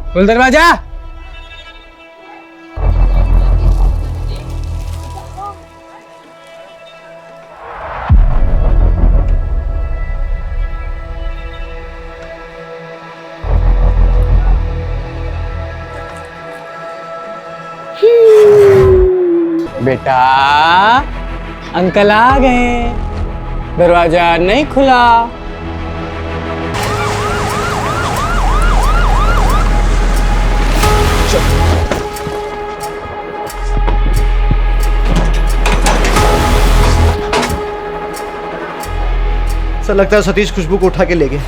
खोल दरवाजा। बेटा अंकल आ गए, दरवाजा नहीं खुला। सर लगता है सतीश खुशबू को उठा के ले गए।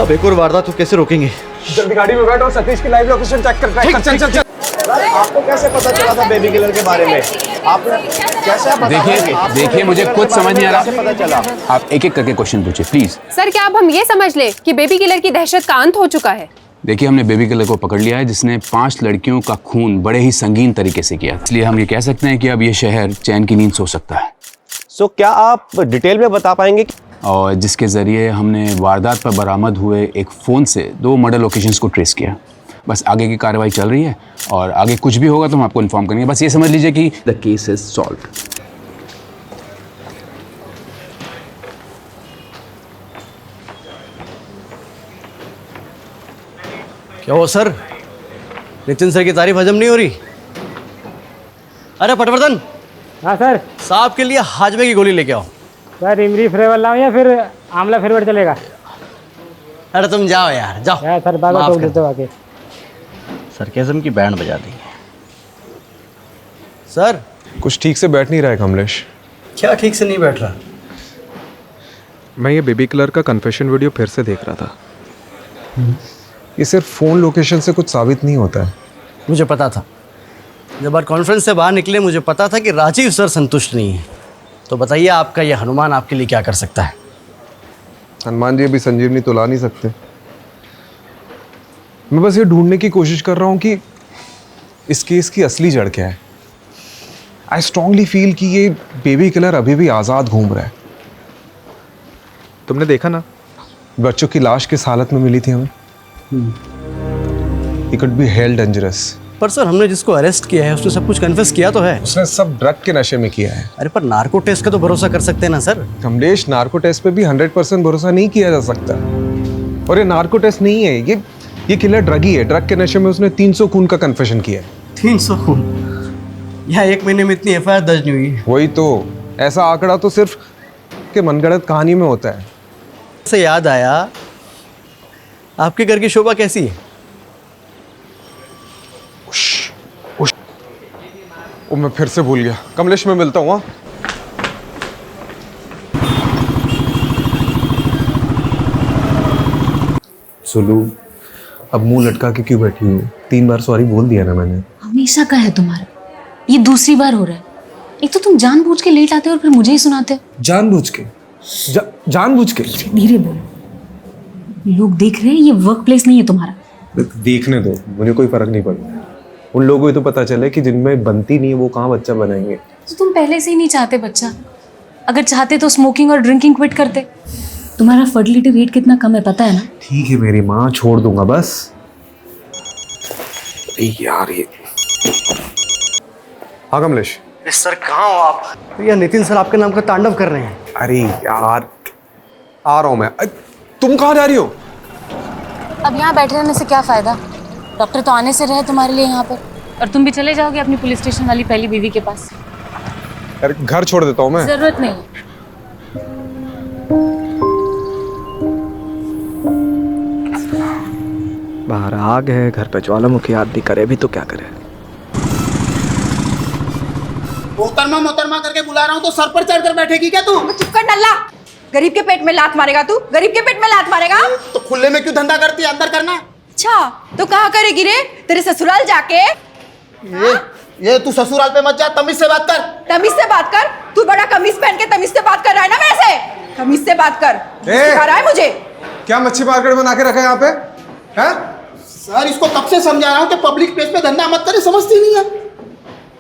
अब एक और वारदात तो कैसे रोकेंगे? जल्दी गाड़ी में बैठो, सतीश की लाइव लोकेशन चेक कर। चल। आपको कैसे पता चला था बेबी किलर के बारे में? आपने कैसे पता? देखिए मुझे कुछ समझ नहीं आ रहा। पता चला? आप एक एक करके क्वेश्चन पूछिए प्लीज। सर क्या अब हम ये समझ ले कि बेबी किलर की दहशत का अंत हो चुका है? देखिए हमने बेबी किलर को पकड़ लिया है जिसने 5 लड़कियों का खून बड़े ही संगीन तरीके से किया, इसलिए हम ये कह सकते हैं कि अब ये शहर चैन की नींद सो सकता है। सो क्या आप डिटेल में बता पाएंगे? और जिसके जरिए हमने वारदात पर बरामद हुए एक फ़ोन से 2 मर्डर लोकेशंस को ट्रेस किया। बस आगे की कार्रवाई चल रही है और आगे कुछ भी होगा तो हम आपको इन्फॉर्म करेंगे। बस ये समझ लीजिए कि द केस इज सॉल्व्ड। क्या हो सर, नितिन सर की तारीफ हजम नहीं हो रही? अरे पटवर्धन। हाँ सर। साहब के लिए हाजमे की गोली लेके आओ। सर इमली फ्लेवर लाऊं या फिर आंवला फ्लेवर चलेगा? अरे तुम जाओ यार, जाओ। सर बाबा माफ टोक कर। देते हो आके। सरकेज़म की बैंड बजा दी सर। कुछ ठीक से बैठ नहीं रहा है कमलेश। क्या ठीक से नहीं बैठ रहा? मैं ये बेबी किलर का कन्फेशन वीडियो फिर से देख रहा था। ये सिर्फ फ़ोन लोकेशन से कुछ साबित नहीं होता है। मुझे पता था, जब बार कॉन्फ्रेंस से बाहर निकले मुझे पता था कि राजीव सर संतुष्ट नहीं है। तो बताइए आपका ये हनुमान आपके लिए क्या कर सकता है? हनुमान जी अभी संजीवनी तो ला नहीं सकते। मैं बस ये ढूंढने की कोशिश कर रहा हूँ कि इस केस की असली जड़ क्या है। आई स्ट्रांगली फील कि ये बेबी किलर अभी भी आज़ाद घूम रहा है। तुमने देखा ना बच्चों की लाश किस हालत में मिली थी हमें। He could be held dangerous। पर सर हमने जिसको अरेस्ट किया है उसने सब कुछ कन्फेस किया तो है। उसने सब ड्रग के नशे में किया है। अरे पर नार्को टेस्ट का तो भरोसा कर सकते हैं ना सर। कमलेश नार्को टेस्ट पे भी 100% भरोसा नहीं किया जा सकता। और ये नार्को टेस्ट नहीं है, ये किलर ड्रगी है। ड्रग के नशे में उसने 300 खून का कन्फेशन किया है। 300 खून? यहाँ 1 महीने में इतनी FIR दर्ज नहीं हुई। वही तो, ऐसा आंकड़ा तो सिर्फ के मनगढ़ंत कहानी में होता है। से याद आया, आपके घर की शोभा कैसी है? ओ मैं फिर से भूल गया। कमलेश मैं मिलता हूँ। सुलू अब मुंह लटका के क्यों बैठी हूँ? 3 बार सॉरी बोल दिया ना मैंने। हमेशा का है तुम्हारा, ये दूसरी बार हो रहा है। एक तो तुम जानबूझ के लेट आते हो और फिर मुझे ही सुनाते हो। जानबूझ के? जानबूझ के? धीरे बोलो, लोग देख रहे हैं। ये वर्क प्लेस नहीं है तुम्हारा। देखने दो, मुझे कोई फर्क नहीं पड़ता। उन लोगों को तो पता चले कि जिनमें बनती नहीं है वो कहाँ बच्चा बनाएंगे। तो तुम पहले से ही नहीं चाहते बच्चा। अगर चाहते तो स्मोकिंग और ड्रिंकिंग क्विट करते। तुम्हारा फर्टिलिटी रेट कितना कम है पता है ना? ठीक है मेरी माँ, छोड़ दूंगा बस। यार ये हाँ कमलेश। सर कहाँ हो आप? भैया नितिन सर आपके नाम का तांडव कर रहे हैं। अरे यार आ रहा हूँ मैं। तुम कहाँ जा रही हो? अब यहाँ बैठे रहने से क्या फायदा? डॉक्टर तो आने से रहे तुम्हारे लिए यहाँ पर, और तुम भी चले जाओगे अपनी पुलिस स्टेशन वाली पहली बीवी के पास। यार घर छोड़ देता हूँ मैं। जरूरत नहीं। बाहर आग है, घर पे ज्वालामुखी आदमी करे भी तो क्या करे। मोहतरमा करके बुला रहा हूँ तो सर पर चढ़ कर बैठेगी क्या तू? चुप कर नल्ला। गरीब के पेट में लात मारेगा तू? गरीब के पेट में लात मारेगा? तो खुले में क्यों धंधा करती है? अंदर करना। अच्छा तो कहाँ करेगी रे? तेरे ससुराल जाके? ये तू ससुराल पे मत जा, तमीज से बात कर। तमीज से बात कर? तू बड़ा कमीज पहन के तमीज से बात कर रहा है ना वैसे? तमीज से बात कर। सिखा रहा है मुझे? क्या मच्छी मार्केट बना के रखा है यहाँ पे? हैं? सर इसको कब से समझा रहा हूँ कि पब्लिक प्लेस पे धंधा मत करे, समझती नहीं है।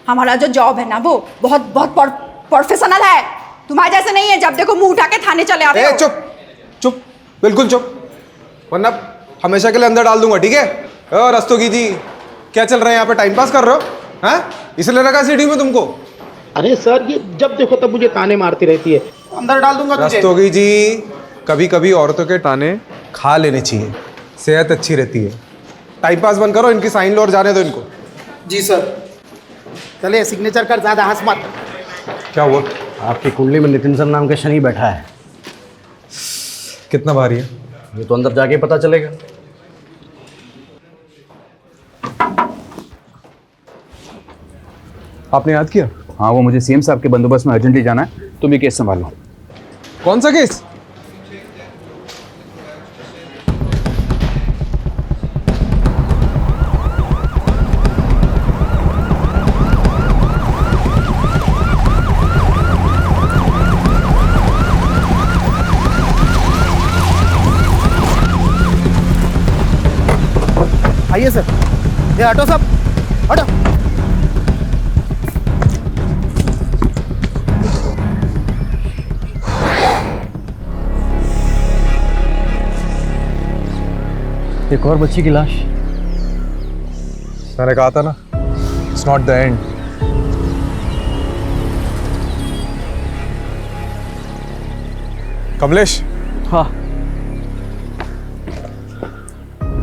हमारा जो जॉब है ना वो बहुत बहुत प्रोफेशनल है। तुम्हारे जैसे नहीं है, जब देखो मुंह उठा के थाने चले आते हो। चुप चुप, बिल्कुल चुप, वरना हमेशा के लिए अंदर डाल दूंगा, ठीक है? ओ रस्तोगी जी, क्या चल रहा है यहाँ पे? टाइम पास कर रहे हो? हैं? इसलिए रखा सीढ़ी में तुमको? अरे सर, ये जब देखो तब मुझे ताने मारती रहती है। अंदर डाल दूंगा तुझे। रस्तोगी जी, कभी कभी औरतों के ताने खा लेने चाहिए, सेहत अच्छी रहती है। टाइम पास बंद करो, इनकी साइन लो और जाने दो इनको। जी सर। चले सिग्नेचर कर, ज्यादा हंस मत। क्या हुआ? आपकी कुंडली में नितिन सर नाम का शनि बैठा है। कितना भारी है? ये तो अंदर जाके पता चलेगा। आपने याद किया? हाँ, वो मुझे सीएम साहब के बंदोबस्त में अर्जेंटली जाना है, तुम ये केस संभाल लो। कौन सा केस? आइए सर। ये हटो सब, हटो। एक और बच्ची की लाश। मैंने कहा था ना, it's not the end. Kamlesh. हाँ।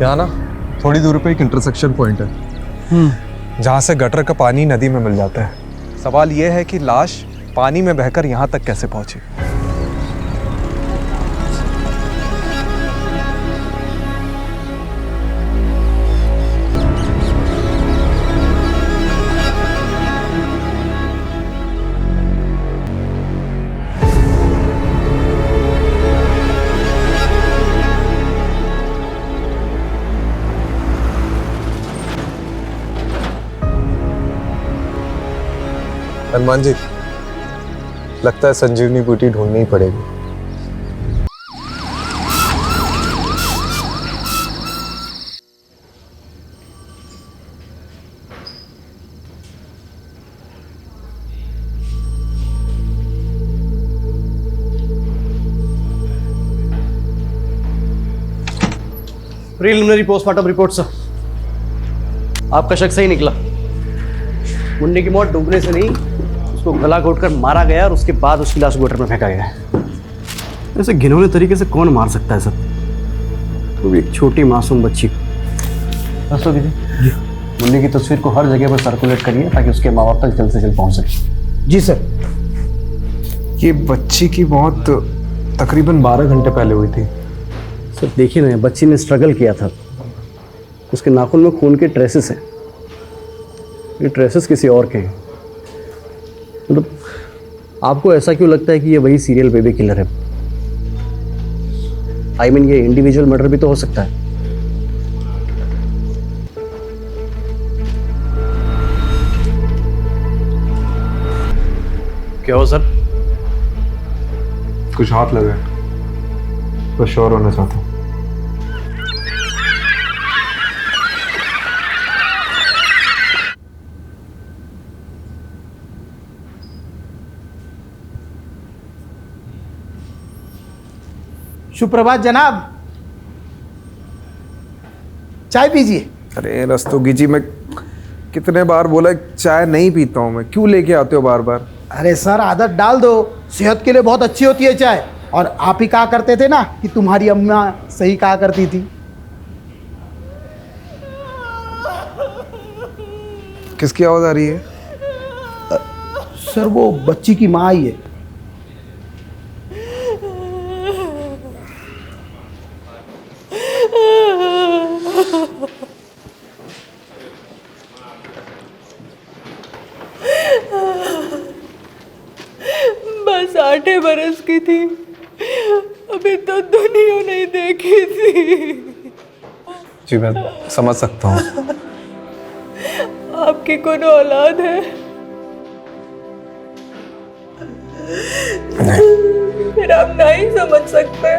यहाँ ना थोड़ी दूर पे एक इंटरसेक्शन पॉइंट है जहाँ से गटर का पानी नदी में मिल जाता है। सवाल यह है कि लाश पानी में बहकर यहाँ तक कैसे पहुंची? हनुमान जी, लगता है संजीवनी बूटी ढूंढनी ही पड़ेगी। Preliminary postmortem report sir. आपका शक सही निकला। मुन्नी की मौत डूबने से नहीं, उसको गला घोटकर मारा गया और उसके बाद उसकी लाश गटर में फेंका गया है। ऐसे घिनौने तरीके से कौन मार सकता है सर? वो भी एक छोटी मासूम बच्ची को। रस्तोगी जी, मुन्नी की तस्वीर को हर जगह पर सर्कुलेट करिए ताकि उसके माँ बाप तक जल्द से जल्द पहुंच सके। जी सर। ये बच्ची की मौत तकरीबन 12 घंटे पहले हुई थी। सर देखिए ना, बच्ची ने स्ट्रगल किया था। उसके नाखून में खून के ट्रेसेस हैं। ये ट्रेसेस किसी और के हैं। मतलब आपको ऐसा क्यों लगता है कि ये वही सीरियल बेबी किलर है? आई मीन ये इंडिविजुअल मर्डर भी तो हो सकता है। क्या हो सर? कुछ हाथ लगा है, तो श्योर होना चाहता हूँ। सुप्रभात जनाब, चाय पीजिए। अरे रस्तोगी जी, मैं कितने बार बोला चाय नहीं पीता हूँ मैं, क्यों लेके आते हो बार बार? अरे सर, आदत डाल दो, सेहत के लिए बहुत अच्छी होती है चाय। और आप ही कहा करते थे ना कि तुम्हारी अम्मा सही कहा करती थी। किसकी आवाज आ रही है? सर वो बच्ची की माँ आई है। बस 8 बरस की थी, अभी तो दुनिया नहीं देखी थी। जी मैं समझ सकता हूँ। आपकी कौन औलाद है? फिर आप नहीं समझ सकते।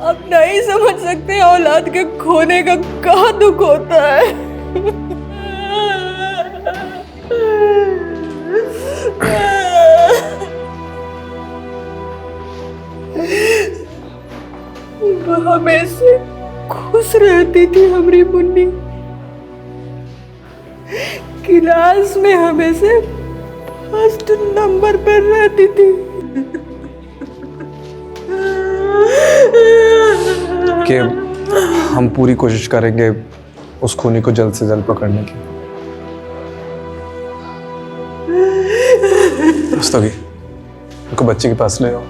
आप नहीं समझ सकते औलाद के खोने का क्या दुख होता है। वो हमें से खुश खुश रहती थी हमारी मुन्नी। क्लास में हमेशा फर्स्ट नंबर पर रहती थी। कि हम पूरी कोशिश करेंगे उस खूनी को जल्द से जल्द पकड़ने की। रस्तगी, उनको बच्चे के पास ले आओ।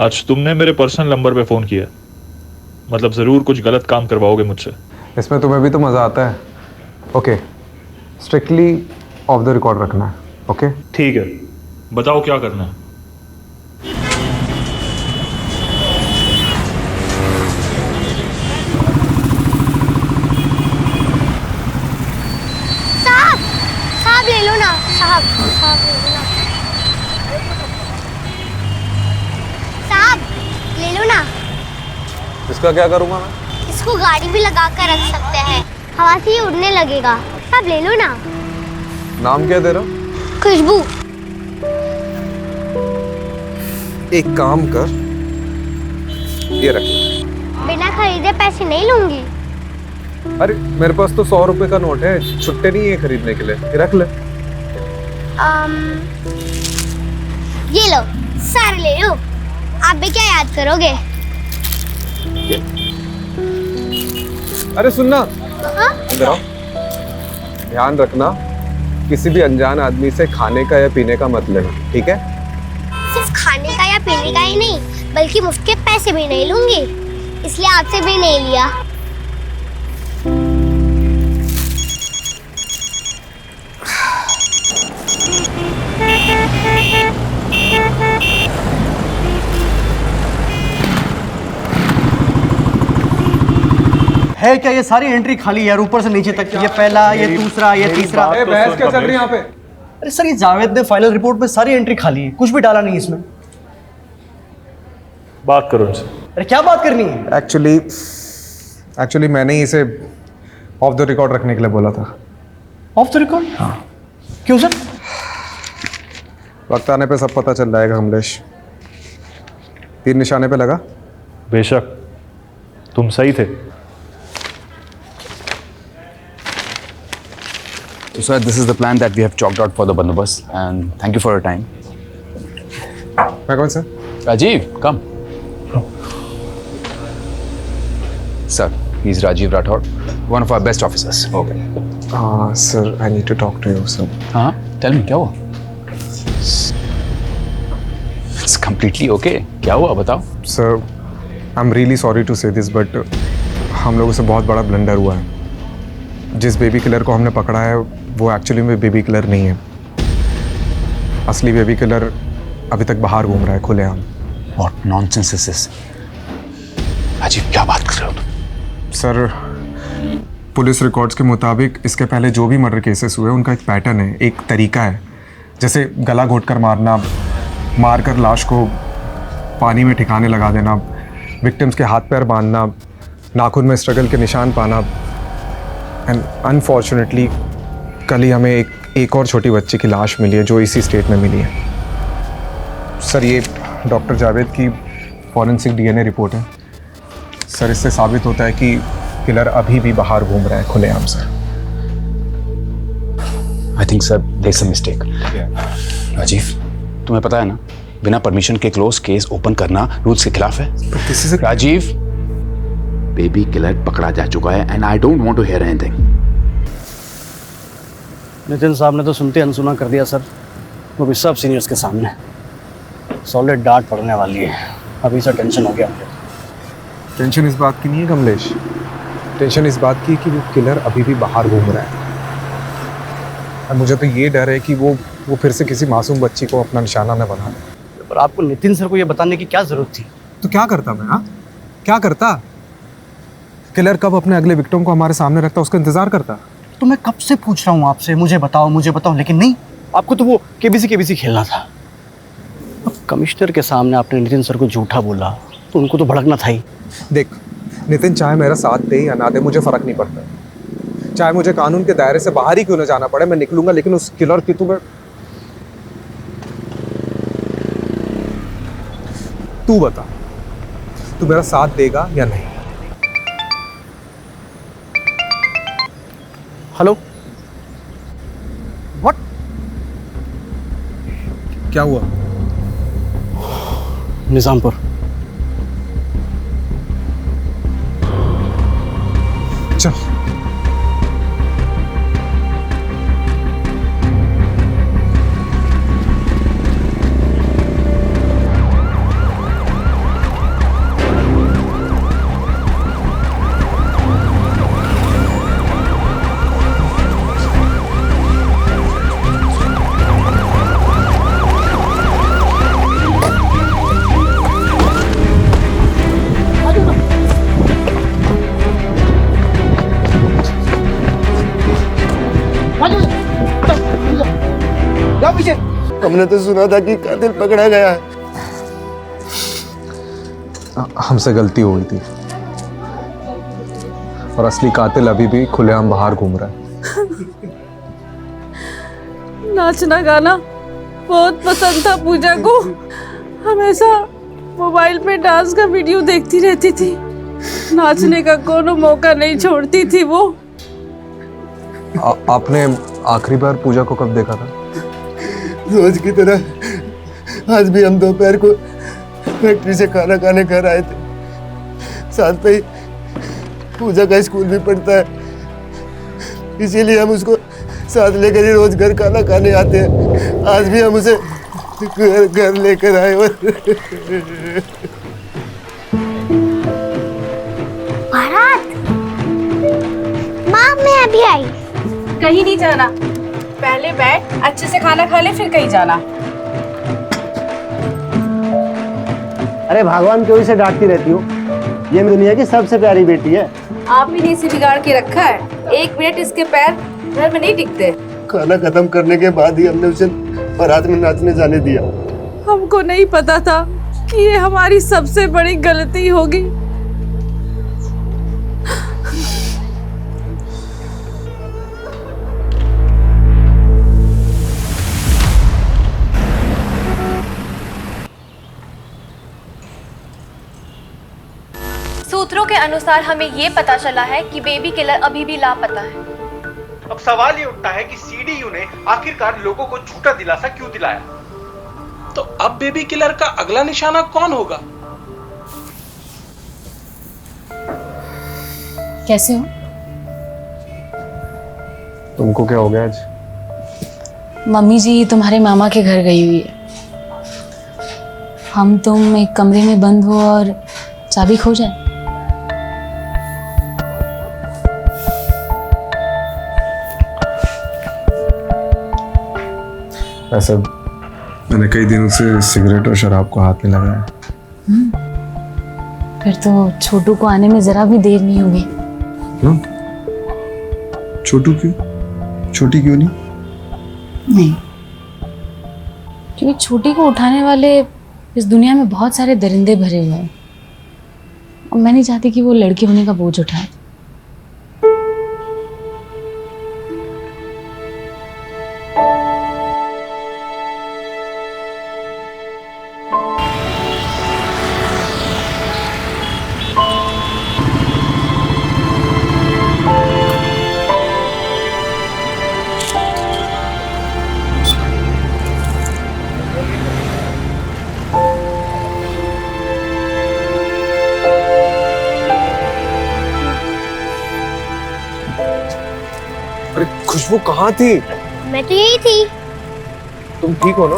आज तुमने मेरे पर्सनल नंबर पे फ़ोन किया, मतलब ज़रूर कुछ गलत काम करवाओगे मुझसे। इसमें तुम्हें भी तो मज़ा आता है। Okay, strictly of the record रखना है। ओके ठीक है, बताओ क्या करना है। साहब ले लो ना, साहब ले लो ना, साहब ले लो ना। इसका क्या करूँगा मैं? इसको गाड़ी भी लगा कर रख सकते हैं, हवा से ही उड़ने लगेगा। साहब ले लो ना। नाम क्या तेरा? खुशबू। एक काम कर, ये रख। बिना खरीदे पैसे नहीं लूंगी। अरे मेरे पास तो 100 रुपए का नोट है, छुट्टे नहीं है खरीदने के लिए, ये रख ले। ये लो, सारे ले लो। आप भी क्या याद करोगे? अरे सुनना, हाँ? इधर आओ। ध्यान रखना, किसी भी अनजान आदमी से खाने का या पीने का मत लेना, ठीक है? सिर्फ खाने का या पीने का ही नहीं, बल्कि मुफ्त के पैसे भी नहीं लूंगी, इसलिए आपसे भी नहीं लिया। है क्या, ये सारी एंट्री खाली है यार, ऊपर से नीचे तक। ये पहला, ये दूसरा, ये तीसरा। बहस क्या चल रही है यहाँ पे? अरे सर, ये जावेद ने फाइनल रिपोर्ट में सारी एंट्री खाली है, कुछ भी डाला नहीं इसमें। बात करो इनसे। अरे क्या बात करनी है? एक्चुअली मैंने ही इसे ऑफ द रिकॉर्ड रखने के लिए बोला था। Of the record? हाँ। क्यों सर? वक्त आने पे सब पता चल जाएगा कमलेश। तीर निशाने पे लगा? बेशक, तुम सही थे। So sir, this is the plan that we have chalked out for the bandobast, and thank you for your time. मैं कौन sir? Rajiv, come. Sir, he's Rajiv Rathod, one of our best officers. Okay. Sir, I need to talk to you, sir. हाँ, tell me, क्या हुआ? It's completely okay. क्या हुआ, बताओ? Sir, I'm really sorry to say this, but हम लोगों से बहुत बड़ा ब्लंडर हुआ है। जिस बेबी किलर को हमने पकड़ा है वो एक्चुअली में बेबी किलर नहीं है। असली बेबी किलर अभी तक बाहर घूम रहा है खुलेआम। What nonsense is this? Rajiv, क्या बात कर रहे हो तुम? सर, पुलिस रिकॉर्ड्स के मुताबिक इसके पहले जो भी मर्डर केसेस हुए उनका एक पैटर्न है, एक तरीका है। जैसे गला घोंटकर मारना, मारकर लाश को पानी में ठिकाने लगा देना, विक्टिम्स के हाथ पैर बांधना, नाखून में स्ट्रगल के निशान पाना। एंड अनफॉर्चुनेटली कल ही हमें एक और छोटी बच्ची की लाश मिली है जो इसी स्टेट में मिली है। सर, ये डॉक्टर जावेद की फॉरेंसिक डीएनए रिपोर्ट है। सर, इससे साबित होता है कि किलर अभी भी बाहर घूम रहा है खुलेआम sir. I think sir, there's a mistake. Rajiv, तुम्हें पता है ना, बिना परमिशन के क्लोज केस ओपन करना रूल्स के खिलाफ है। राजीव, बेबी किलर पकड़ा जा चुका है and I don't want to hear anything. Nitin साहब ने तो सुनते अनसुना कर दिया सर, वो भी सब सीनियर्स के सामने। सॉलिड डांट पड़ने वाली है, अभी से टेंशन हो गया मुझे। टेंशन इस बात की नहीं है कमलेश, टेंशन इस बात की कि वो किलर अभी भी बाहर घूम रहा है। और मुझे तो ये डर है कि वो फिर से किसी मासूम बच्ची को अपना निशाना न बना दे। पर आपको नितिन सर को ये बताने की क्या जरूरत थी? तो क्या करता मैं? हाँ, क्या करता? किलर कब अपने अगले विक्टिम को हमारे सामने रखता, उसका इंतजार करता। तो मैं कब से पूछ रहा हूँ आपसे, मुझे बताओ, लेकिन नहीं, आपको तो वो केबीसी खेलना था। अब कमिश्नर के सामने आपने नितिन सर को झूठा बोला तो उनको तो भड़कना था ही। देख नितिन, चाहे मेरा साथ दे या ना दे मुझे फर्क नहीं पड़ता, चाहे मुझे कानून के दायरे से बाहर ही क्यों ना जाना पड़े, मैं निकलूंगा, लेकिन उस किलर की तू बता, तू मेरा साथ देगा या नहीं? Hello, what? क्या हुआ? निजामपुर। चल। हमने तो सुना था कि कातिल पकड़ा गया है। हमसे गलती हो गई थी और असली कातिल अभी भी खुलेआम बाहर घूम रहा है। नाचना गाना बहुत पसंद था पूजा को, हमेशा मोबाइल पे डांस का वीडियो देखती रहती थी, नाचने का कोनो मौका नहीं छोड़ती थी वो। आपने आखिरी बार पूजा को कब देखा था? रोज की तरह आज भी हम दोपहर को फैक्ट्री से खाना खाने घर आए थे, साथ में ही पूजा का स्कूल भी पढ़ता है, इसीलिए हम उसको साथ लेकर ही रोज घर खाना खाने आते हैं। आज भी हम उसे घर लेकर आए। भारत, माँ मैं अभी आई। कहीं नहीं जाना, पहले बैठ, अच्छे से खाना खा ले, फिर कहीं जाना। अरे भगवान क्यों इसे डांटती रहती हो? ये दुनिया की सबसे प्यारी बेटी है। आप ही ने इसे बिगाड़ के रखा है, 1 मिनट इसके पैर घर में नहीं टिकते। खाना खत्म करने के बाद ही हमने उसे बारात में नाचने जाने दिया। हमको नहीं पता था कि ये हमारी सबसे बड़ी गलती होगी। सूत्रों के अनुसार हमें ये पता चला है कि बेबी किलर अभी भी लापता है। अब सवाल ये उठता है कि सीडीयू ने आखिरकार लोगों को झूठा दिलासा क्यों दिलाया? तो अब बेबी किलर का अगला निशाना कौन होगा? कैसे हो? तुमको क्या हो गया आज? मम्मी जी तुम्हारे मामा के घर गई हुई है। हम तुम एक कमरे में बंद हो और चाबी खो जाए। ऐसा मैंने कई दिनों से सिगरेट और शराब को हाथ नहीं लगाया। फिर तो छोटू को आने में जरा भी देर नहीं होगी। क्यों? छोटू क्यों? छोटी क्यों नहीं? नहीं, क्योंकि छोटी को उठाने वाले इस दुनिया में बहुत सारे दरिंदे भरे हुए हैं और मैं नहीं चाहती कि वो लड़की होने का बोझ उठाए। अरे खुशबू कहाँ थी? मैं तो यही थी। तुम ठीक हो ना?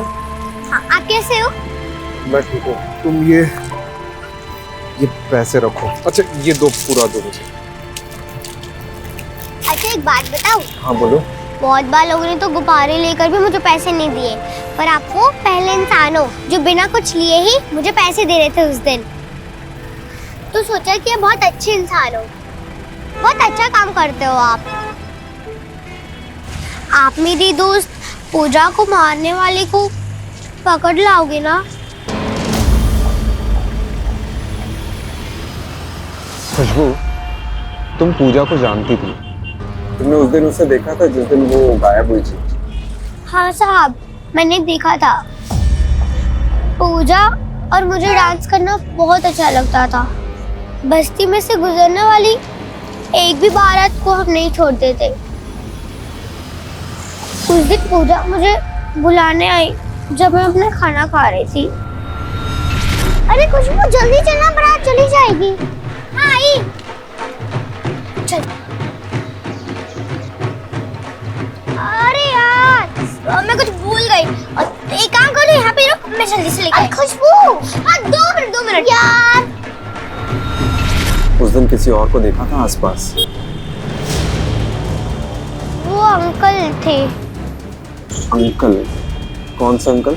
हाँ, आप कैसे हो? मैं ठीक हूँ। तुम ये ये पैसे रखो। अच्छा ये दो, पूरा दो मुझे। अच्छा एक बात बताऊं? हाँ बोलो। बहुत बार लोगों ने तो गुब्बारे लेकर भी मुझे पैसे नहीं दिए, पर आप वो पहले इंसान हो जो बिना कुछ लिए ही मुझे पैसे दे रहे थे उस दिन। तो सोचा कि ये बहुत अच्छे इंसान हो, बहुत अच्छा काम करते हो आप। आप मेरी दोस्त पूजा को मारने वाले को पकड़ लाओगे ना? खुशबू, तुम पूजा को जानती थी? तुमने उस दिन उसे देखा था जिस दिन वो गायब हुई थी? हाँ साहब, मैंने देखा था। पूजा और मुझे डांस करना बहुत अच्छा लगता था। बस्ती में से गुजरने वाली एक भी बारात को हम नहीं छोड़ते थे। उस दिन पूजा मुझे बुलाने आई जब मैं अपना खाना खा रही थी। अरे खुशबू जल्दी चलना, बारात चली जाएगी। हाँ आई। चल। अरे यार मैं कुछ भूल गई। एक काम करो, यहाँ पे रुक, मैं जल्दी से लेकर। खुशबू हाँ 2 मिनट यार। उस दिन किसी और को देखा था आसपास? वो अंकल थे। अंकल? कौन सा अंकल?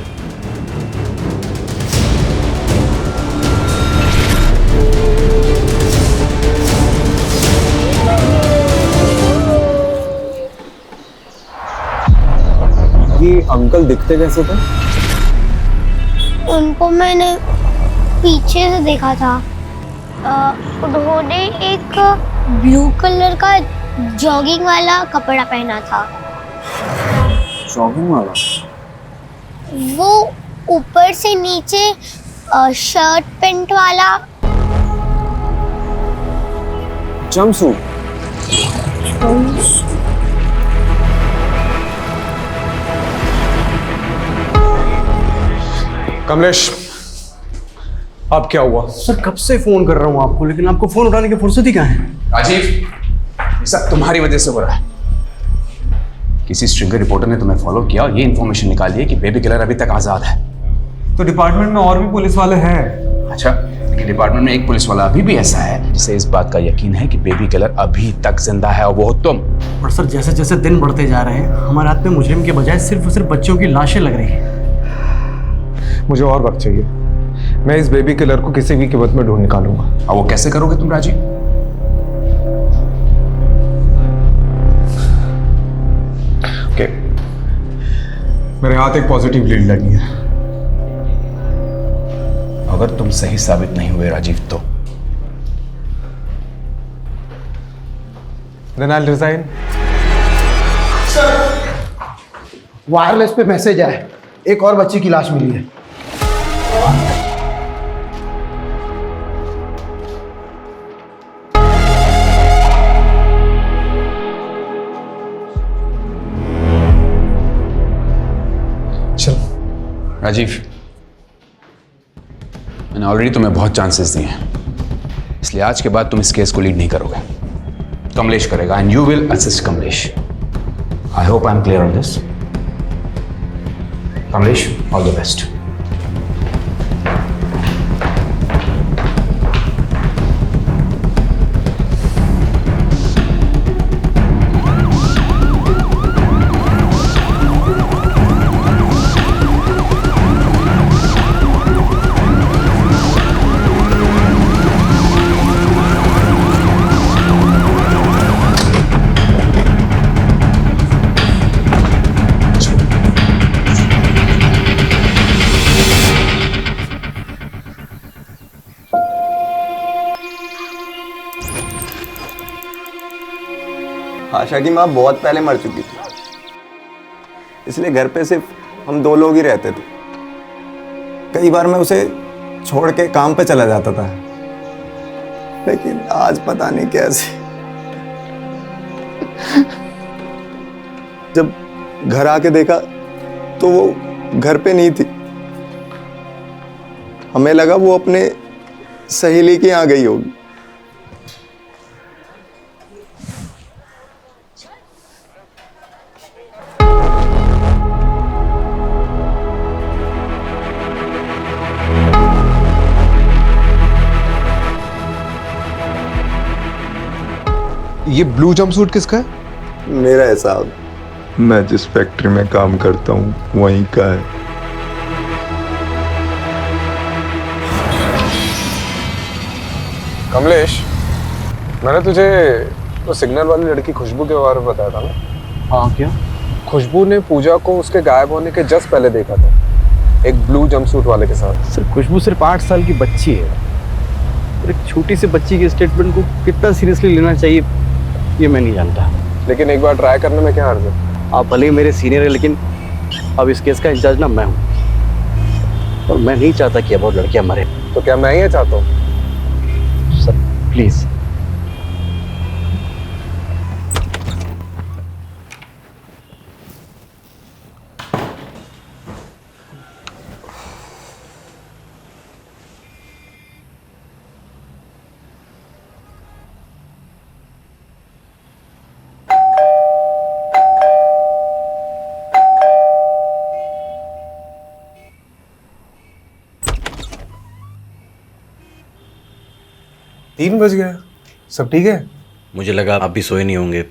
ये अंकल दिखते कैसे थे? उनको मैंने पीछे से देखा था। उन्होंने एक ब्लू कलर का जॉगिंग वाला कपड़ा पहना था। जॉगिंग वाला? वो ऊपर से नीचे शर्ट पैंट वाला। जंपसूट? कमलेश, अब क्या हुआ? सर कब से फोन कर रहा हूँ आपको, लेकिन आपको फोन उठाने की फुर्सत ही कहाँ है? राजीव, ये सब तुम्हारी वजह से हो रहा है। किसी स्ट्रिंगर रिपोर्टर ने तुम्हें फॉलो किया और ये इन्फॉर्मेशन निकाली है कि बेबी किलर अभी तक आजाद है। तो डिपार्टमेंट में और भी पुलिस वाले हैं। अच्छा, लेकिन डिपार्टमेंट में एक पुलिस वाला अभी भी ऐसा है जिसे इस बात का यकीन है कि बेबी किलर अभी तक जिंदा है, और वो हो तुम। और सर जैसे जैसे दिन बढ़ते जा रहे हैं हमारे हाथ में मुजरिम के बजाय सिर्फ और सिर्फ बच्चों की लाशें लग रही हैं। मुझे और वक्त चाहिए। मैं इस बेबी किलर को किसी भी कीमत में ढूंढ निकालूंगा। और वो कैसे करोगे तुम राजीव? ओके, मेरे हाथ एक पॉजिटिव लीड लगी है। अगर तुम सही साबित नहीं हुए राजीव तो Then I'll resign. वायरलेस पे मैसेज आया, एक और बच्ची की लाश मिली है। चल राजीव, मैंने ऑलरेडी तुम्हें बहुत चांसेस दिए हैं, इसलिए आज के बाद तुम इस केस को लीड नहीं करोगे। कमलेश करेगा and you will assist Kamlesh. I hope I am clear on this. Kamlesh, all the best. Asha की माँ बहुत पहले मर चुकी थी, इसलिए घर पे सिर्फ हम 2 लोग ही रहते थे। कई बार मैं उसे छोड़ के काम पे चला जाता था, लेकिन आज पता नहीं कैसे जब घर आके देखा तो वो घर पे नहीं थी। हमें लगा वो अपने सहेली के यहाँ गई होगी। ये ब्लू जंपसूट किसका है? मेरा है साहब। मैं जिस फैक्ट्री में काम करता हूँ वहीं का है। कमलेश, मैंने तुझे तो सिग्नल वाली लड़की खुशबू के बारे में बताया था ना? हाँ, क्या? खुशबू ने पूजा को उसके गायब होने के जस्ट पहले देखा था, एक ब्लू जंपसूट वाले के साथ। सर, खुशबू सिर्फ 8 साल की बच्ची है। एक छोटी सी बच्ची के स्टेटमेंट को कितना सीरियसली लेना चाहिए ये मैं नहीं जानता। लेकिन एक बार ट्राई करने में क्या हर्ज है? आप भले ही मेरे सीनियर है, लेकिन अब इस केस का इंचार्ज ना मैं हूँ, और मैं नहीं चाहता कि अब और लड़कियां मरे। तो क्या मैं ये चाहता हूँ? Sir please. तीन बज गया, सब ठीक है? मुझे लगा आप भी सोए नहीं होंगे।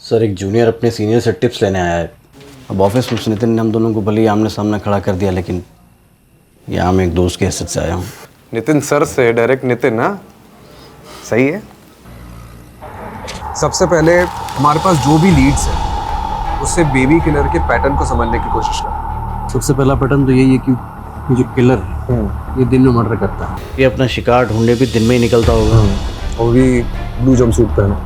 सर, एक जूनियर अपने सीनियर से टिप्स लेने आया है। अब ऑफिस में नितिन ने हम दोनों को भले ही आमने सामने खड़ा कर दिया, लेकिन यहाँ मैं एक दोस्त के हैसियत से आया हूँ। नितिन सर से डायरेक्ट नितिन ना? सही है। सबसे पहले हमारे पास जो भी लीड्स है उससे बेबी किलर के पैटर्न को समझने की कोशिश कर। सबसे पहला पैटर्न तो यही है कि ये जो किलर है ये दिन में मर्डर करता है। ये अपना शिकार ढूंढने भी दिन में ही निकलता होगा, और भी ब्लू जंपसूट पहना।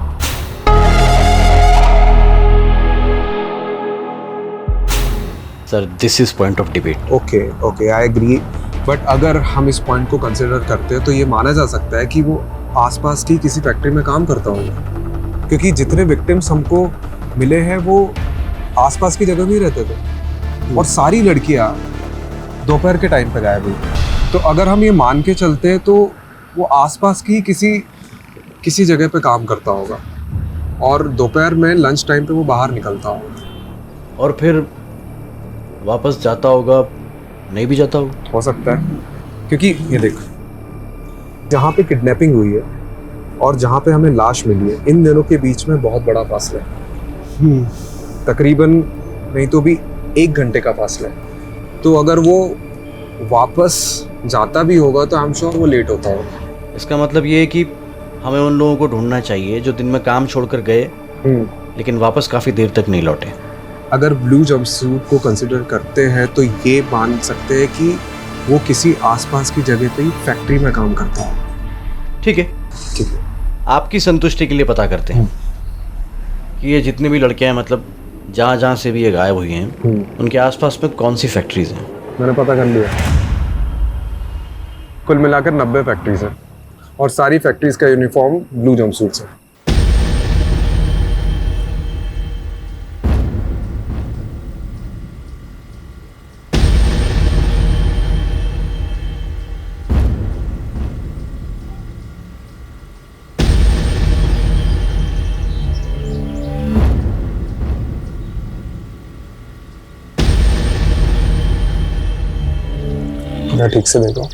Sir, this is point of debate. Okay, I agree. But अगर हम इस पॉइंट को कंसिडर करते हैं तो ये माना जा सकता है कि वो आसपास की किसी फैक्ट्री में काम करता होगा, क्योंकि जितने विक्टिम्स हमको मिले हैं वो आसपास की जगह में ही रहते थे, और सारी लड़कियां दोपहर के टाइम पे गायब हुई। तो अगर हम ये मान के चलते हैं तो वो आसपास की किसी जगह पे काम करता होगा, और दोपहर में लंच टाइम पे वो बाहर निकलता होगा, और फिर वापस जाता होगा, नहीं भी जाता होगा। हो सकता है, क्योंकि ये देख, जहाँ पे किडनैपिंग हुई है और जहाँ पे हमें लाश मिली है, इन दोनों के बीच में बहुत बड़ा फासला है। तकरीबन नहीं तो भी 1 घंटे का फासला है। तो अगर वो वापस जाता भी होगा तो आई एम श्योर वो लेट होता होगा। इसका मतलब ये है कि हमें उन लोगों को ढूंढना चाहिए जो दिन में काम छोड़कर गए लेकिन वापस काफ़ी देर तक नहीं लौटे। अगर ब्लू जंपसूट को कंसिडर करते हैं तो ये मान सकते हैं कि वो किसी आसपास की जगह पे ही फैक्ट्री में काम करता है। ठीक है, आपकी संतुष्टि के लिए पता करते हैं कि ये जितनी भी लड़कियां हैं, मतलब जहाँ जहाँ से भी ये गायब हुई हैं, उनके आसपास में कौन सी फैक्ट्रीज हैं। मैंने पता कर लिया, कुल मिलाकर 90 फैक्ट्रीज हैं, और सारी फैक्ट्रीज का यूनिफॉर्म ब्लू जंपसूट्स है। ठीक से देखो।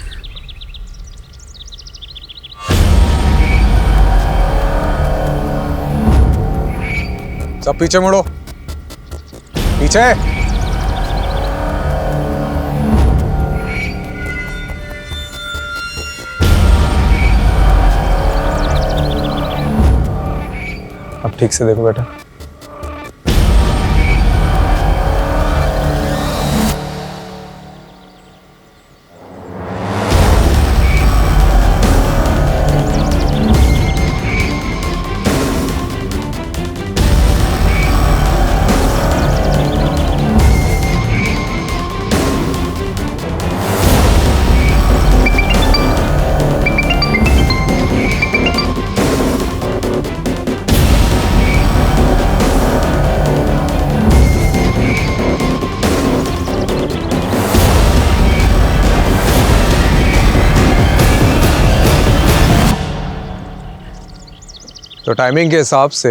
सब पीछे मुड़ो, पीछे। अब ठीक से देखो बेटा। तो टाइमिंग के हिसाब से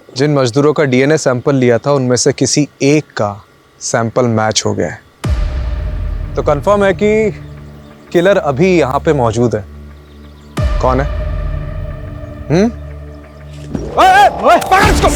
जिन मजदूरों का डीएनए सैंपल लिया था उनमें से किसी एक का सैंपल मैच हो गया है। तो कंफर्म है कि किलर अभी यहाँ पे मौजूद है। कौन है? पकड़ इसको।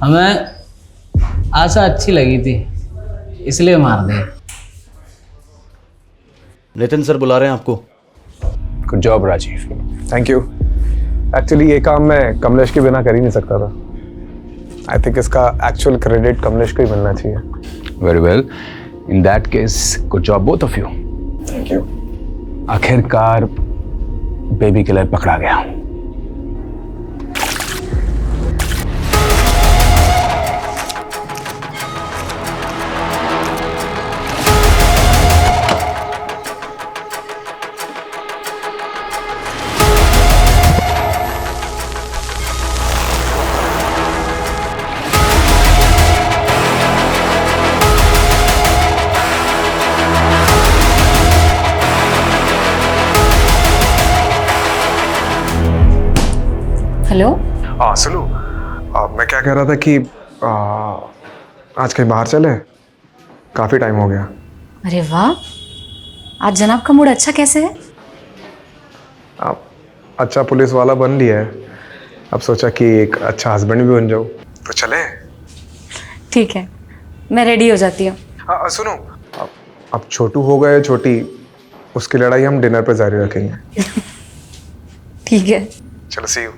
हमें आशा अच्छी लगी थी इसलिए मार दे। नितिन सर बुला रहे हैं आपको। Good job Rajiv. Thank you. Actually ये काम मैं कमलेश के बिना कर ही नहीं सकता था। आई थिंक इसका एक्चुअल क्रेडिट कमलेश को ही मिलना चाहिए। Very well, in that case good job both of you. Thank you. आखिरकार बेबी किलर पकड़ा गया। हेलो। हाँ सुनो, मैं क्या कह रहा था कि आज कहीं बाहर चले, काफ़ी टाइम हो गया। अरे वाह, आज जनाब का मूड अच्छा कैसे है? आप अच्छा पुलिस वाला बन लिया है, अब सोचा कि एक अच्छा हस्बैंड भी बन जाओ, तो चले। ठीक है, मैं रेडी हो जाती हूँ। सुनो, अब छोटू हो गए छोटी, उसकी लड़ाई हम डिनर पे जारी रखेंगे। ठीक है, चलो सी यू।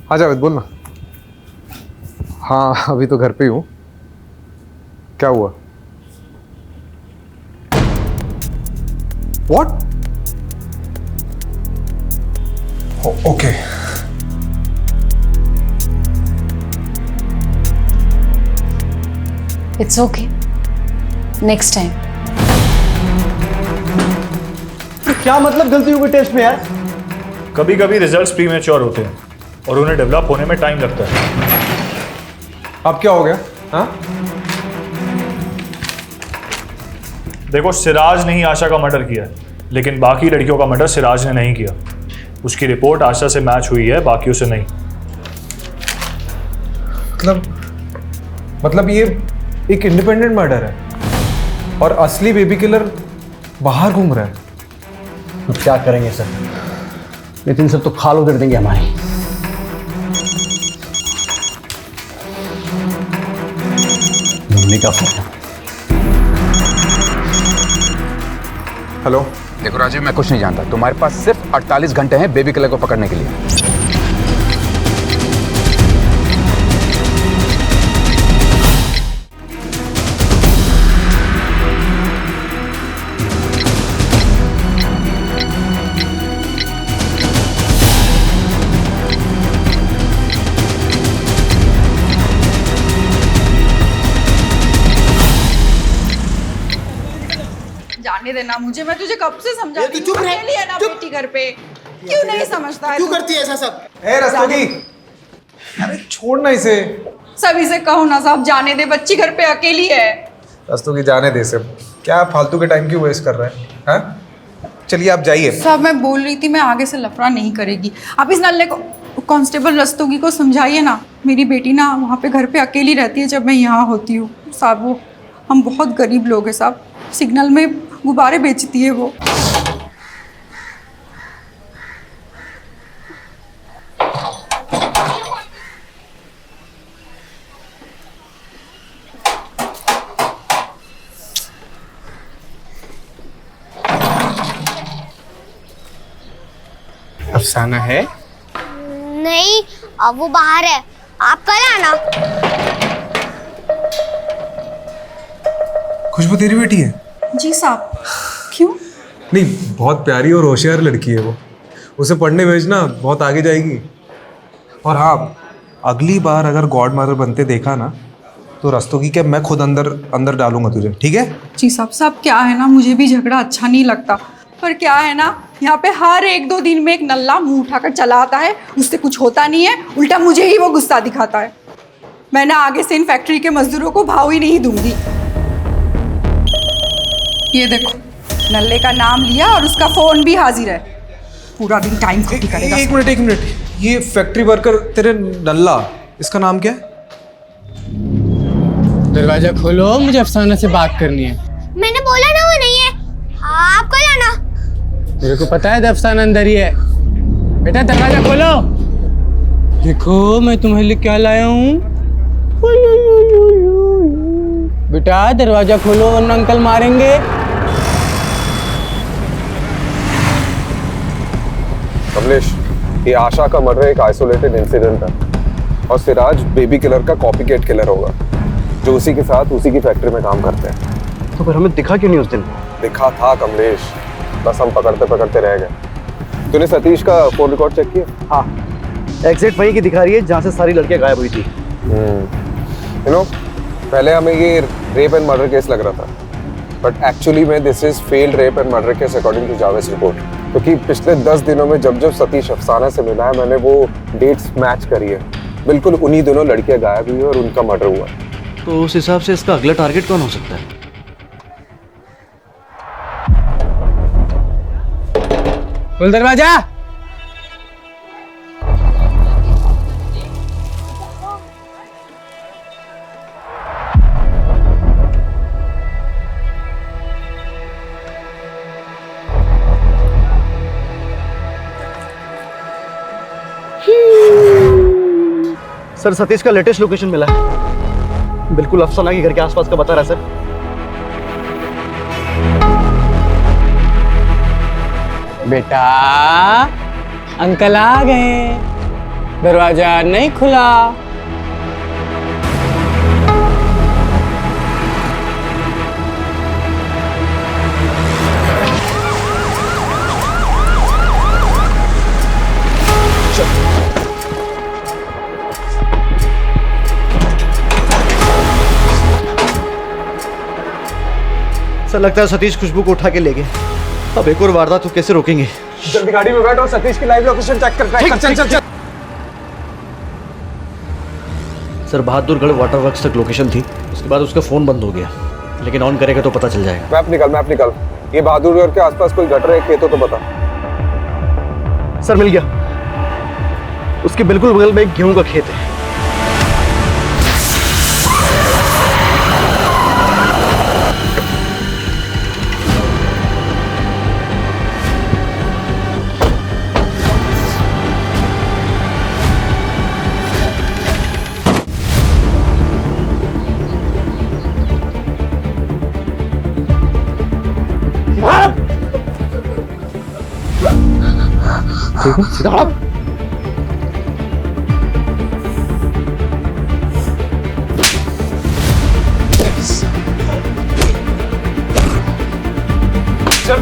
आ जावेद, बोल ना। हाँ अभी तो घर पे ही हूँ। क्या हुआ? What? Okay. It's okay, next time. क्या मतलब गलती हुई टेस्ट में यार? कभी कभी रिजल्ट्स प्रीमेच्योर होते हैं और उन्हें डेवलप होने में टाइम लगता है। अब क्या हो गया? हाँ? देखो, सिराज ने ही आशा का मर्डर किया है, लेकिन बाकी लड़कियों का मर्डर सिराज ने नहीं किया। उसकी रिपोर्ट आशा से मैच हुई है, बाकियों से नहीं। मतलब ये एक इंडिपेंडेंट मर्डर है और असली बेबी किलर बाहर घूम रहा है। तो क्या करेंगे सर? नितिन सर तो खाल उधर देंगे हमारी। घूमने का फोन। हेलो। देखो राजीव, मैं कुछ नहीं जानता। तुम्हारे पास सिर्फ 48 घंटे हैं बेबी किलर को पकड़ने के लिए। जाने देना मुझे, मैं तुझे कब से समझा रही हूं। अकेली है ना बेटी घर पे, क्यों नहीं समझता है? क्यों करती है ऐसा सब? रस्तोगी, अरे छोड़ना इसे। सभी से कहो ना साहब, जाने दे, बच्ची घर पे अकेली है। रस्तोगी जाने दे सब, क्या फालतू के टाइम क्यों वेस्ट कर रहे हैं? हाँ? चलिए आप जाइए। साहब मैं बोल रही थी, मैं आगे से लफड़ा नहीं करेगी। आप इस नल्ले को, कांस्टेबल रस्तोगी को समझाइए ना। मेरी बेटी ना वहाँ पे घर पे अकेली रहती है जब मैं यहाँ होती हूँ साहब। वो हम बहुत गरीब लोग हैं साहब, सिग्नल में गुब्बारे बेचती है वो। अफसाना है? नहीं, अब वो बाहर है। आप कल आना। खुशबू तेरी बेटी है? जी साहब। क्यों? नहीं, बहुत प्यारी और होशियार लड़की है वो। उसे पढ़ने भेजना, बहुत आगे जाएगी। और हाँ, अगली बार अगर गॉड मदर बनते देखा ना तो रस्तों की क्या मैं खुद अंदर डालूंगा तुझे, ठीक है? जी साहब क्या है ना, मुझे भी झगड़ा अच्छा नहीं लगता, पर क्या है ना, यहाँ पे हर 1-2 दिन में एक नल्ला मुंह उठाकर चला आता है, उससे कुछ होता नहीं है, उल्टा मुझे ही वो गुस्सा दिखाता है। मैं ना आगे से इन फैक्ट्री के मजदूरों को भाव ही नहीं दूंगी। ये देखो, नल्ले का नाम लिया और उसका फोन भी हाजिर है। पूरा दिन टाइम खत्म करेगा। एक मिनट, ये फैक्ट्री वर्कर तेरे नल्ला, इसका नाम क्या है? दरवाजा खोलो, मुझे अफसाना से बात करनी है। मैंने बोला ना वो नहीं है, आप कल आना। मेरे को पता है अफसाना अंदर ही है। बेटा दरवाजा खोलो। देखो मैं तुम्हारे लिए क्या लाया हूँ। बेटा दरवाजा खोलो वरना अंकल मारेंगे। कमलेश, ये आशा का मर्डर एक आइसोलेटेड इंसिडेंट है और सिराज बेबी किलर का कॉपीकैट किलर होगा जो उसी के साथ उसी की फैक्ट्री में काम करते हैं। तो फिर हमें दिखा क्यों नहीं उस दिन? दिखा था कमलेश, बस हम पकड़ते रह गए। तूने सतीश का फोन रिकॉर्ड चेक किया? हाँ, एग्जैक्ट वही की दिखा रही है जहाँ से सारी लड़कियां गायब हुई थी। यू नो, पहले हमें ये रेप एंड मर्डर केस लग रहा था, बट एक्चुअली में this is failed rape and murder case according to Javed report. क्योंकि पिछले 10 दिनों में जब सतीश अफसाना से मिला है, मैंने वो डेट्स मैच करी है। बिल्कुल उन्हीं दिनों लड़कियां गायब हुई और उनका मर्डर हुआ। तो उस हिसाब से इसका अगला टारगेट कौन हो सकता है? खोल दरवाजा। सर, सतीश का लेटेस्ट लोकेशन मिला है। बिल्कुल अफसाना के घर के आसपास का बता रहा है सर। बेटा अंकल आ गए, दरवाजा नहीं खुला। सर, लगता है सतीश खुशबू को उठा के ले गए। अब एक और वारदात तो कैसे रोकेंगे? जल्दी गाड़ी में बैठ और सतीश की लाइव लोकेशन चेक कर। चल। सर, बहादुरगढ़ वाटर वर्क्स तक लोकेशन थी, उसके बाद उसका फोन बंद हो गया, लेकिन ऑन करेगा तो पता चल जाएगा। मैप निकाल। ये बहादुरगढ़ के आसपास कोई गटर है, खेत हो तो बता। सर, मिल गया। उसके बिल्कुल बगल में एक गेहूं का खेत है। ठीक है, सीधा आप। चल।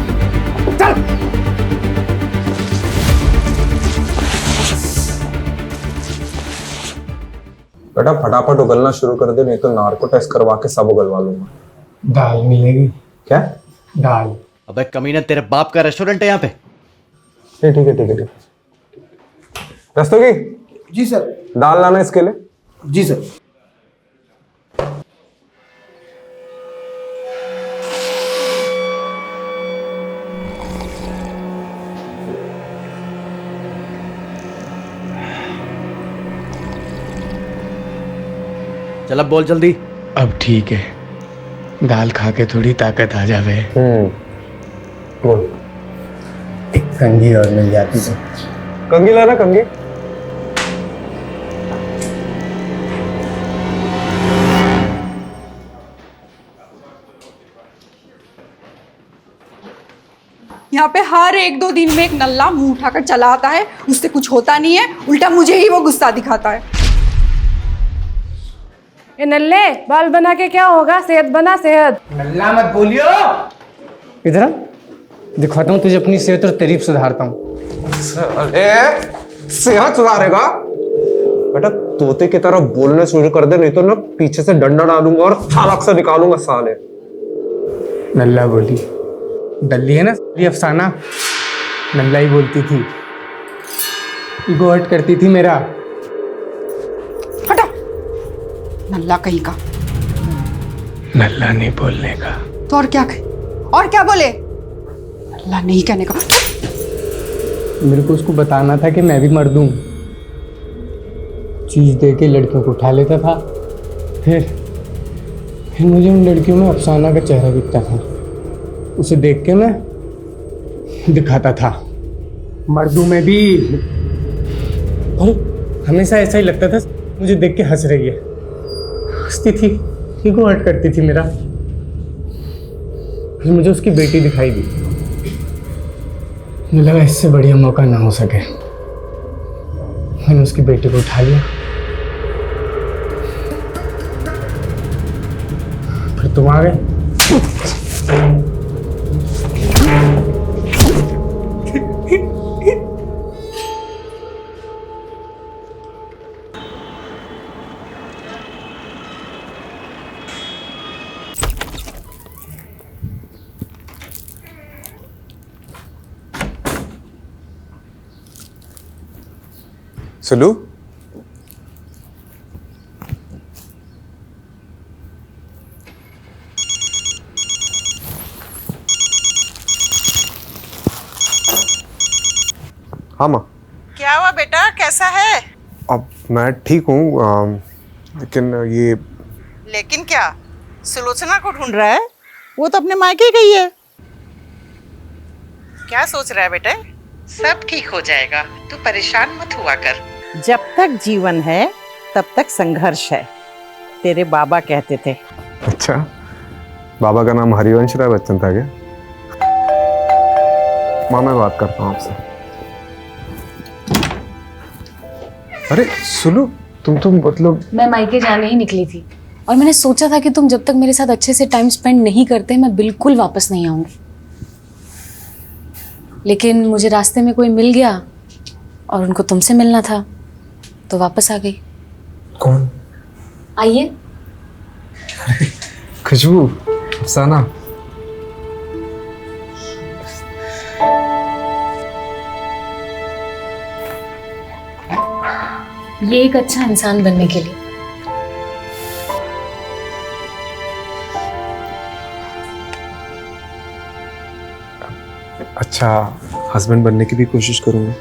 बेटा फटाफट उगलना शुरू कर दे, नहीं तो नार्को टेस्ट करवा के सब उगलवा लूंगा। दाल मिलेगी क्या? दाल। अबे कमीना, तेरे बाप का रेस्टोरेंट है यहाँ पे? ठीक है। रस्तोगी? जी सर। दाल लाना इसके लिए। जी सर। चल अब बोल जल्दी। अब ठीक है, दाल खा के थोड़ी ताकत आ जावे। बोल। एक कंघी और मिल जाती है। कंघी लाना, कंघी। यहाँ पे हर 1-2 दिन में एक नल्ला मुंह उठाकर चला आता है, उससे कुछ होता नहीं है, उल्टा मुझे ही वो गुस्सा दिखाता है। ये नल्ले बाल बना के क्या होगा, सेहत बना सेहत। नल्ला मत बोलियो। इधर आ, दिखाता हूँ तुझे अपनी सेहत और तारीफ सुधारता हूँ। अरे सेहत सुधारेगा बेटा, तोते की तरह बोलने शुरू कर दे, नहीं तो ना पीछे से डंडा डालूंगा और छालक से निकालूंगा साले। नल्ला बोली, डल्ली है ना ये अफसाना, नल्ला ही बोलती थी, ईगो हर्ट करती थी मेरा। हटा, नल्ला कहीं का। नल्ला नहीं बोलने का तो और क्या कहे? और क्या बोले? नल्ला नहीं कहने का। मेरे को उसको बताना था कि मैं भी मर्द हूँ। चीज दे के लड़कियों को उठा लेता था, फिर मुझे उन लड़कियों में अफसाना का चेहरा दिखता था, उसे देख के मैं दिखाता था मर्दों में भी। और हमेशा ऐसा ही लगता था मुझे देख के हंस रही है, हंसती थी, ईगो हर्ट करती थी मेरा। फिर मुझे उसकी बेटी दिखाई दी, मुझे लगा इससे बढ़िया मौका ना हो सके, मैंने उसकी बेटी को उठा लिया। फिर तुम आ गए। सुलू, हाँ माँ। क्या हुआ बेटा, कैसा है? अब मैं ठीक हूँ, लेकिन ये। लेकिन क्या? सुलोचना को ढूंढ रहा है? वो तो अपने मायके गई है। क्या सोच रहा है बेटे? सब ठीक हो जाएगा, तू परेशान मत हुआ कर। जब तक जीवन है तब तक संघर्ष है, तेरे बाबा कहते थे। अच्छा, बाबा का नाम हरिवंश राय बच्चन था क्या? माँ मैं बात करता हूँ आपसे। अरे सुलू, तुम मतलब। मैं मायके जाने ही निकली थी और मैंने सोचा था कि तुम जब तक मेरे साथ अच्छे से टाइम स्पेंड नहीं करते मैं बिल्कुल वापस नहीं आऊंगी, लेकिन मुझे रास्ते में कोई मिल गया और उनको तुमसे मिलना था तो वापस आ गई। कौन? आइए। खुशबू, अफसाना। ये एक अच्छा इंसान बनने के लिए। अच्छा हस्बैंड बनने की भी कोशिश करूंगा।